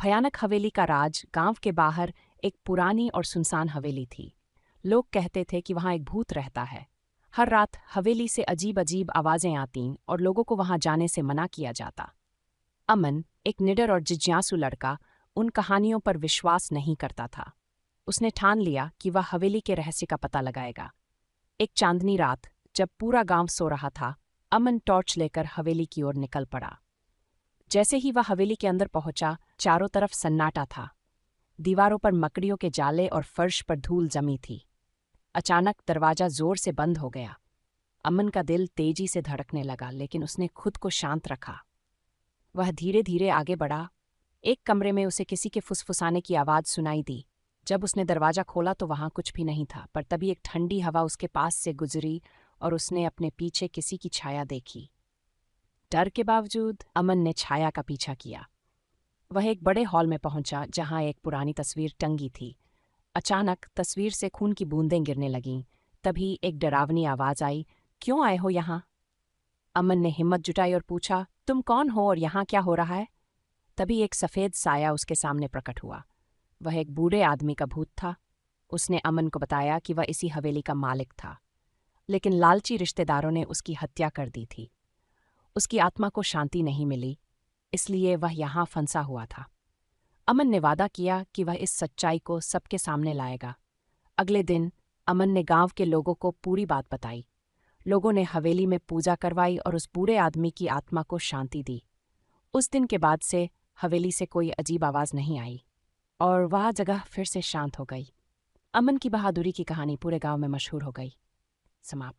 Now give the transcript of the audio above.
भयानक हवेली का राज गांव के बाहर एक पुरानी और सुनसान हवेली थी। लोग कहते थे कि वहां एक भूत रहता है। हर रात हवेली से अजीब अजीब आवाजें आतीं और लोगों को वहां जाने से मना किया जाता। अमन, एक निडर और जिज्ञासु लड़का, उन कहानियों पर विश्वास नहीं करता था। उसने ठान लिया कि वह हवेली के रहस्य का पता लगाएगा। एक चांदनी रात, जब पूरा गांव सो रहा था, अमन टॉर्च लेकर हवेली की ओर निकल पड़ा। जैसे ही वह हवेली के अंदर पहुंचा, चारों तरफ सन्नाटा था। दीवारों पर मकड़ियों के जाले और फर्श पर धूल जमी थी। अचानक दरवाजा जोर से बंद हो गया। अमन का दिल तेजी से धड़कने लगा, लेकिन उसने खुद को शांत रखा। वह धीरे धीरे आगे बढ़ा। एक कमरे में उसे किसी के फुसफुसाने की आवाज़ सुनाई दी। जब उसने दरवाजा खोला तो वहां कुछ भी नहीं था, पर तभी एक ठंडी हवा उसके पास से गुजरी और उसने अपने पीछे किसी की छाया देखी। डर के बावजूद अमन ने छाया का पीछा किया। वह एक बड़े हॉल में पहुंचा जहां एक पुरानी तस्वीर टंगी थी। अचानक तस्वीर से खून की बूंदें गिरने लगीं। तभी एक डरावनी आवाज आई, "क्यों आए हो यहाँ?" अमन ने हिम्मत जुटाई और पूछा, "तुम कौन हो और यहाँ क्या हो रहा है?" तभी एक सफ़ेद साया उसके सामने प्रकट हुआ। वह एक बूढ़े आदमी का भूत था। उसने अमन को बताया कि वह इसी हवेली का मालिक था, लेकिन लालची रिश्तेदारों ने उसकी हत्या कर दी थी। उसकी आत्मा को शांति नहीं मिली, इसलिए वह यहाँ फंसा हुआ था। अमन ने वादा किया कि वह इस सच्चाई को सबके सामने लाएगा। अगले दिन अमन ने गांव के लोगों को पूरी बात बताई। लोगों ने हवेली में पूजा करवाई और उस बूढ़े आदमी की आत्मा को शांति दी। उस दिन के बाद से हवेली से कोई अजीब आवाज नहीं आई और वह जगह फिर से शांत हो गई। अमन की बहादुरी की कहानी पूरे गांव में मशहूर हो गई। समाप्त।